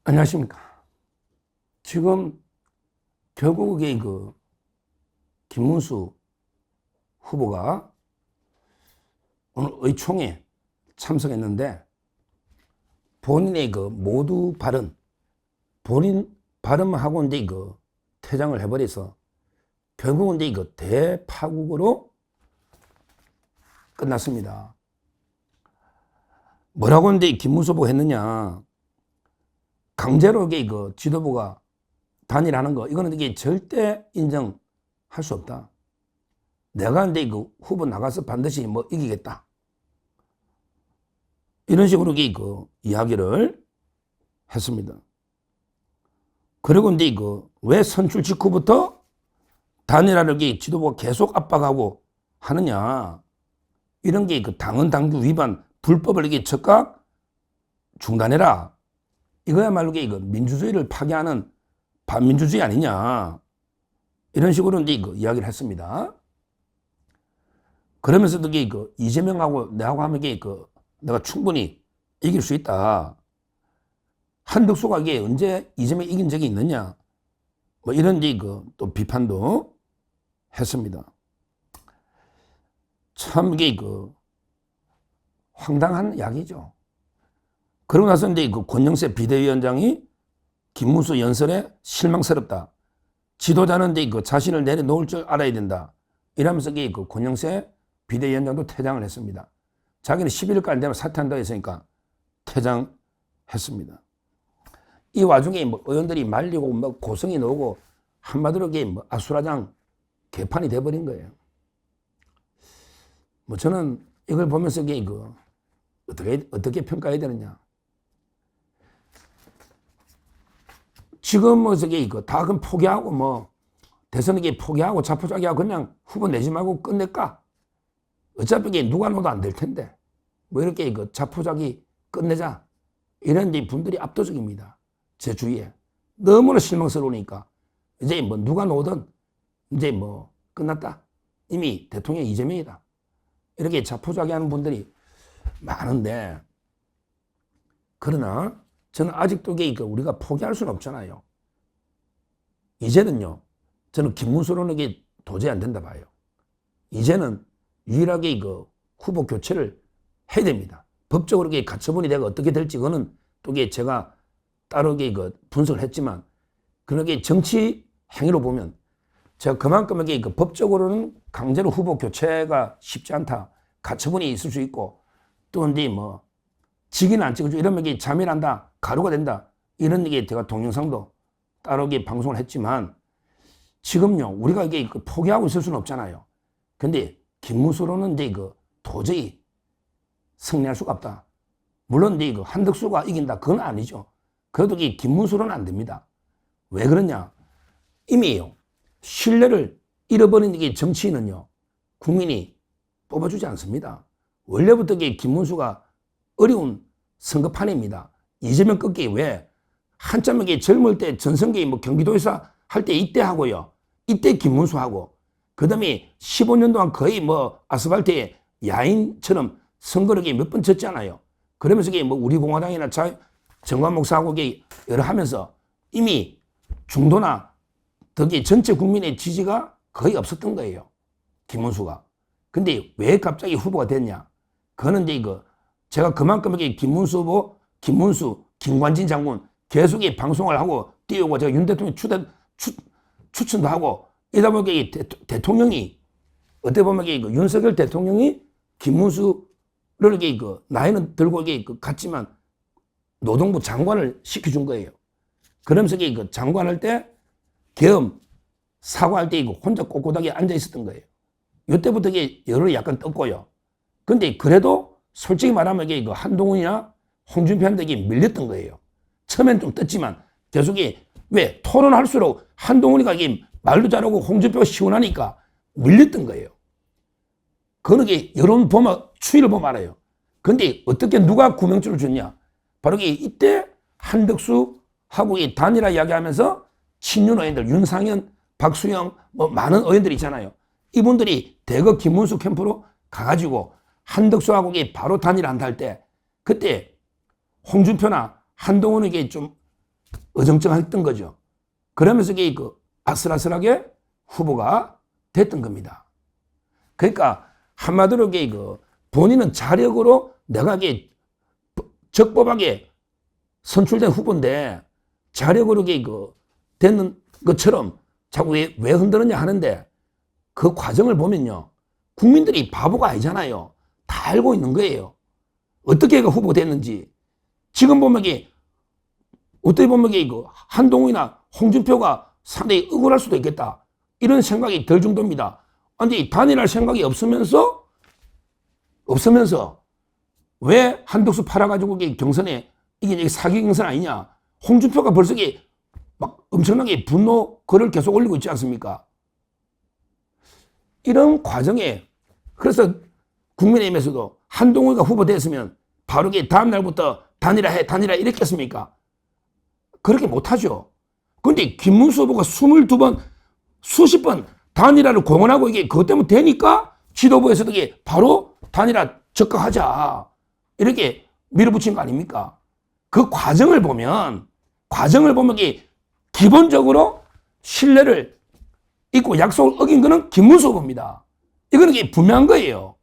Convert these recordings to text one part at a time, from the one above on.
안녕하십니까. 지금 결국 이게 김문수 후보가 오늘 의총에 참석했는데 본인의 모두 발언, 본인 발언만 하고 이제 퇴장을 해버려서 결국은 이제 대파국으로 끝났습니다. 뭐라고 이제 김문수 후보가 했느냐. 강제로 이게 지도부가 단일하는 거, 이거는 이게 절대 인정할 수 없다. 내가 이제 후보 나가서 반드시 이기겠다. 이런 식으로 이게 이야기를 했습니다. 그리고 이제 왜 선출 직후부터 단일화를 지도부가 계속 압박하고 하느냐. 이런 게 당헌 당규 위반, 불법을 이게 즉각 중단해라. 이거야말로 이게 민주주의를 파괴하는 반민주주의 아니냐. 이런 식으로 이제 이야기를 했습니다. 그러면서도 이재명하고 내하고 하면 내가 충분히 이길 수 있다. 한덕수가 이게 언제 이재명이 이긴 적이 있느냐. 이런 이제 또 비판도 했습니다. 참 이게 황당한 이야기죠. 그러고 나서 이제 권영세 비대위원장이 김문수 연설에 실망스럽다. 지도자는 이제 자신을 내려놓을 줄 알아야 된다. 이러면서 권영세 비대위원장도 퇴장을 했습니다. 자기는 11일까지 안 되면 사퇴한다고 했으니까 퇴장했습니다. 이 와중에 의원들이 말리고 고성이 나오고 한마디로 아수라장 개판이 돼버린 거예요. 저는 이걸 보면서 어떻게 평가해야 되느냐. 지금 다 그럼 포기하고 대선 포기하고 자포자기하고 그냥 후보 내지 말고 끝낼까? 어차피 누가 넣어도 안 될 텐데 이렇게 자포자기 끝내자. 이런 분들이 압도적입니다. 제 주위에. 너무나 실망스러우니까 이제 누가 넣어든 이제 끝났다. 이미 대통령 이재명이다. 이렇게 자포자기 하는 분들이 많은데, 그러나 저는 아직도 우리가 포기할 수는 없잖아요. 이제는요, 저는 김문수로는 도저히 안 된다 봐요. 이제는 유일하게 후보 교체를 해야 됩니다. 법적으로 가처분이 내가 어떻게 될지 그거는 또 제가 따로 분석을 했지만, 그러게 정치 행위로 보면 제가 그만큼 법적으로는 강제로 후보 교체가 쉽지 않다. 가처분이 있을 수 있고, 또 이제 직위는 안 찍어주고 이러면 자멸한다, 가루가 된다. 이런 제가 동영상도 따로 방송을 했지만, 지금요, 우리가 포기하고 있을 수는 없잖아요. 근데 김문수로는 이제 도저히 승리할 수가 없다. 물론 이제 한덕수가 이긴다, 그건 아니죠. 그래도 김문수로는 안 됩니다. 왜 그러냐? 이미요, 신뢰를 잃어버린 정치인은요, 국민이 뽑아주지 않습니다. 원래부터 김문수가 어려운 선거판입니다. 이재명 꺾기 왜? 한참 젊을 때 전성기 경기도에서 할 때 이때 하고요. 이때 김문수 하고, 그 다음에 15년 동안 거의 아스팔트에 야인처럼 선거를 몇 번 졌잖아요. 그러면서 우리 공화당이나 정관 목사하고 여러 하면서 이미 중도나 덕이 전체 국민의 지지가 거의 없었던 거예요. 김문수가. 근데 왜 갑자기 후보가 됐냐? 그거는 이제 제가 그만큼 김문수 후보, 김문수, 김관진 장군 계속 방송을 하고 띄우고, 제가 윤 대통령 추천도 하고 이러다 보니까 대통령이 어떻게 보면 윤석열 대통령이 김문수를 나이는 들고 갔지만 노동부 장관을 시켜준 거예요. 그러면서 장관할 때 계엄 사과할 때 혼자 꼿꼿하게 앉아 있었던 거예요. 이때부터 열을 약간 떴고요. 근데 그래도 솔직히 말하면 한동훈이나 홍준표한테 밀렸던 거예요. 처음엔 좀 떴지만 계속 왜 토론할수록 한동훈이가 말도 잘하고 홍준표가 시원하니까 밀렸던 거예요. 그런 여론 보면 추이를 보면 알아요. 근데 어떻게 누가 구명줄을 줬냐? 바로 이때 한덕수하고 단일화 이야기하면서 친윤 의원들, 윤상현, 박수영, 많은 의원들 있잖아요. 이분들이 대거 김문수 캠프로 가가지고 한덕수하고 바로 단일화 한다 할 때, 그때 홍준표나 한동훈에게 좀 어정쩡했던 거죠. 그러면서 이게 그 아슬아슬하게 후보가 됐던 겁니다. 그러니까 한마디로 이게 그 본인은 자력으로 내가 이게 적법하게 선출된 후보인데 자력으로 이게 그 되는 것처럼 자꾸 왜 흔들었냐 하는데 그 과정을 보면요. 국민들이 바보가 아니잖아요. 다 알고 있는 거예요. 어떻게 그 후보가 됐는지. 지금 보면 이게 어떻게 보면 이게 그 한동훈이나 홍준표가 상당히 억울할 수도 있겠다. 이런 생각이 들 정도입니다. 근데 단일할 생각이 없으면서 왜 한덕수 팔아가지고 경선에 이게 사기 경선 아니냐. 홍준표가 벌써 막 엄청나게 분노 글을 계속 올리고 있지 않습니까? 이런 과정에 그래서 국민의힘에서도 한동훈이가 후보됐으면 바로 다음 날부터 단일화 이렇게 했습니까? 그렇게 못하죠. 그런데 김문수 후보가 22번, 수십 번 단일화를 공언하고 이게 그것 때문에 되니까 지도부에서도 이게 바로 단일화 적극하자. 이렇게 밀어붙인 거 아닙니까? 그 과정을 보면 이게 기본적으로 신뢰를 잊고 약속을 어긴 거는 김문수 후보입니다. 이거는 이게 분명한 거예요.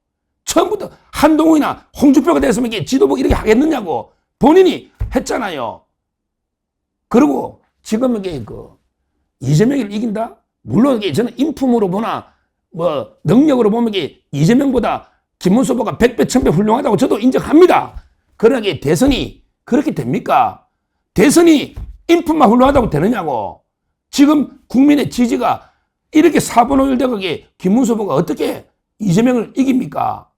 처음부터 한동훈이나 홍준표가 됐으면 이게 지도부 이렇게 하겠느냐고 본인이 했잖아요. 그리고 지금 이게 이재명을 이긴다? 물론 이게 저는 인품으로 보나 뭐 능력으로 보면 이게 이재명보다 김문수 후보가 100배, 1000배 훌륭하다고 저도 인정합니다. 그러나 이게 대선이 그렇게 됩니까? 대선이 인품만 훌륭하다고 되느냐고. 지금 국민의 지지가 이렇게 4분 5일 되고 김문수 후보가 어떻게 이재명을 이깁니까?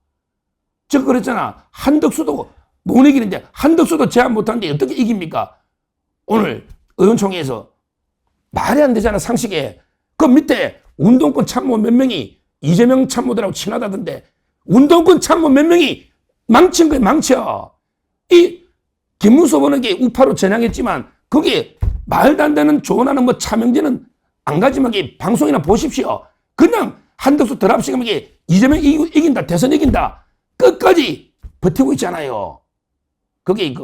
제가 그랬잖아. 한덕수도 못 이기는데 한덕수도 제압 못하는데 어떻게 이깁니까? 오늘 의원총회에서 말이 안 되잖아. 상식에. 그 밑에 운동권 참모 몇 명이 이재명 참모들하고 친하다던데 운동권 참모 몇 명이 망친 거예요. 망쳐. 이 김문수 후보는 우파로 전향했지만 거기에 말도 안 되는 조언하는 뭐 차명진은 안 가지만 방송이나 보십시오. 그냥 한덕수 드랍식으면 이재명 이긴다. 대선 이긴다. 끝까지 버티고 있잖아요. 그게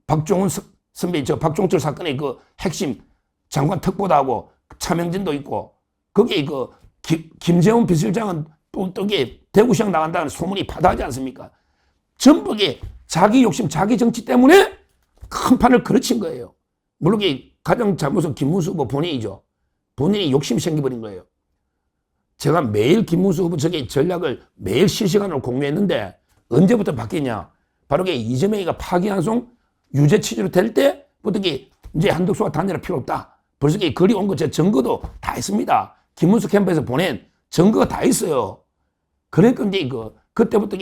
박종훈 선배 박종철 사건의 핵심 장관 특보다하고 차명진도 있고 거기에 김재원 비서실장은 또 대구시장 나간다는 소문이 파다하지 않습니까? 전부 자기 욕심, 자기 정치 때문에 큰 판을 그르친 거예요. 물론 가장 잘못은 김문수 후보 본인이죠. 본인이 욕심이 생겨버린 거예요. 제가 매일 김문수 후보 전략을 매일 실시간으로 공유했는데 언제부터 바뀌냐? 바로 이재명이가 파기환송 유죄 취지로 될 때부터 이제 한덕수가 단일화 필요 없다. 벌써 글이 온 거 제 증거도 다 있습니다. 김문수 캠프에서 보낸 증거가 다 있어요. 그러니까 이제 그때부터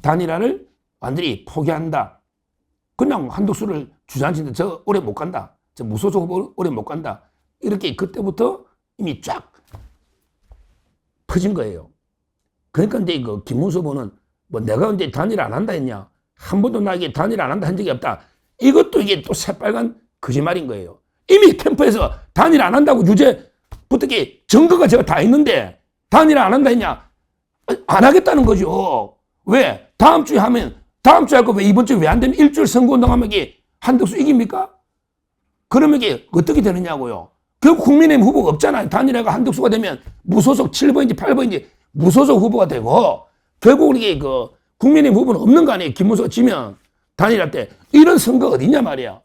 단일화를 완전히 포기한다. 그냥 한덕수를 주저앉히는데 저 오래 못 간다. 저 무소속 후보 오래 못 간다. 이렇게 그때부터 이미 쫙 퍼진 거예요. 그러니까 이제 김문수 후보는 뭐 내가 언제 단일화 안 한다 했냐? 한 번도 나에게 단일화 안 한다 한 적이 없다. 이것도 또 새빨간 거짓말인 거예요. 이미 캠프에서 단일화 안 한다고 유죄부터 증거가 제가 다 있는데 단일화 안 한다 했냐? 안 하겠다는 거죠. 왜? 다음 주에 하면 다음 주에 할 거 왜 이번 주에 왜 안 되면 일주일 선거운동하면 한덕수 이깁니까? 그러면 어떻게 되느냐고요. 결국 국민의힘 후보가 없잖아요. 단일화가 한덕수가 되면 무소속 7번인지 8번인지 무소속 후보가 되고 결국 국민의힘 후보는 없는 거 아니에요. 김문수가 지면 단일화 때 이런 선거 어디냐 말이야.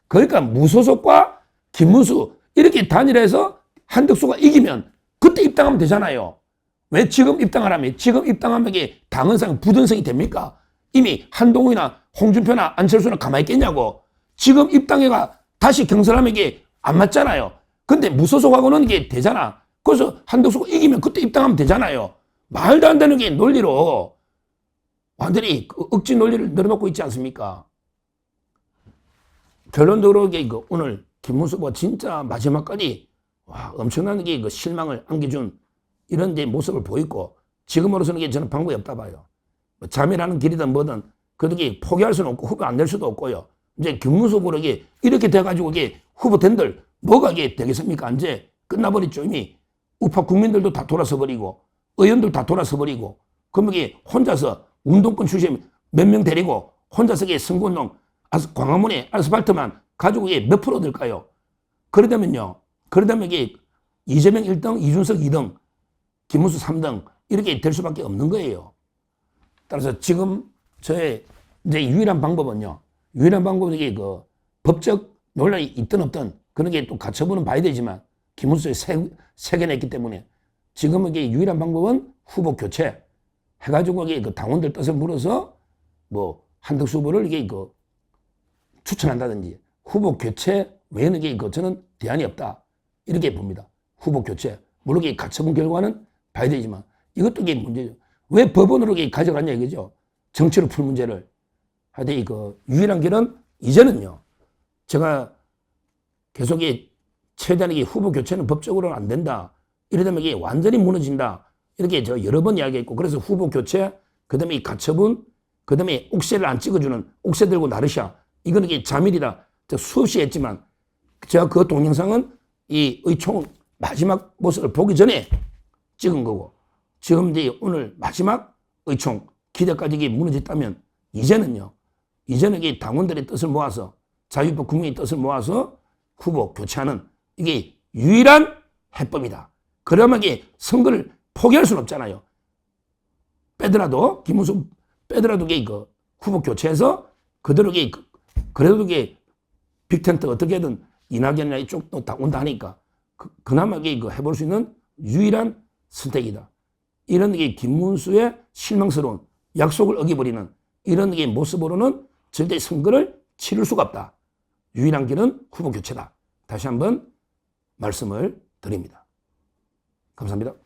그러니까 무소속과 김문수 이렇게 단일화해서 한덕수가 이기면 그때 입당하면 되잖아요. 왜 지금 입당하라면 지금 입당하면 당헌상 부전성이 됩니까? 이미 한동훈이나 홍준표나 안철수는 가만히 있겠냐고. 지금 입당해가 다시 경선하면 안 맞잖아요. 근데 무소속하고는 되잖아. 그래서 한덕수가 이기면 그때 입당하면 되잖아요. 말도 안 되는 논리로 완전히 억지 논리를 늘어놓고 있지 않습니까? 결론적으로 오늘 김문수 후보가 진짜 마지막까지 엄청난 실망을 안겨준 이런 모습을 보이고 지금으로서는 저는 방법이 없다 봐요. 자멸하는 길이든 뭐든 그래도 포기할 수는 없고 후보 안 될 수도 없고요. 이제 김문수 후보를 이렇게 돼가지고 후보 된들 뭐가 되겠습니까? 이제 끝나버렸죠. 이미 우파 국민들도 다 돌아서 버리고 의원들 다 돌아서 버리고 그럼 혼자서 운동권 출신 몇 명 데리고 혼자서 선거운동 광화문에 아스팔트만 가지고 이게 몇 프로 될까요? 그러다면 이게 이재명 1등, 이준석 2등, 김문수 3등 이렇게 될 수밖에 없는 거예요. 따라서 지금 저의 이제 유일한 방법은 이게 그 법적 논란이 있든 없든 그런 게 또 가처분은 봐야 되지만 김문수에 세 개 냈기 때문에 지금 이게 유일한 방법은 후보 교체 해가지고 이게 그 당원들 뜻을 물어서 뭐 한덕수 후보를 이게 그 추천한다든지 후보 교체 외에는 이게 그 저는 대안이 없다 이렇게 봅니다. 후보 교체 물론 이게 가처분 결과는 봐야 되지만 이것도 이게 문제죠. 왜 법원으로 이게 가져갔냐 이거죠. 정치로 풀 문제를. 하여튼 이거 유일한 길은 이제는요. 제가 계속 최대한 이게 후보 교체는 법적으로는 안 된다. 이러다면 이게 완전히 무너진다. 이렇게 저 여러 번 이야기했고 그래서 후보 교체, 그 다음에 이 가처분, 그 다음에 옥새를 안 찍어주는 옥새 들고 나르샤. 이거는 이게 자밀이다. 수없이 했지만 제가 그 동영상은 이 의총 마지막 모습을 보기 전에 찍은 거고 지금 이제 오늘 마지막 의총 기대까지 이게 무너졌다면 이제는 이게 당원들의 뜻을 모아서 자유법 국민의 뜻을 모아서 후보 교체하는 이게 유일한 해법이다. 그러면 이게 선거를 포기할 수는 없잖아요. 빼더라도 김문수 빼더라도 이게 그 후보 교체해서 그대로 이게 그래도 이게 빅텐트 어떻게든 이낙연이나 이쪽도 다 온다 하니까 그나마 이게 해볼 수 있는 유일한 선택이다. 이런 게 김문수의 실망스러운 약속을 어겨버리는 이런 게 모습으로는 절대 선거를 치를 수가 없다. 유일한 길은 후보 교체다. 다시 한번 말씀을 드립니다. 감사합니다.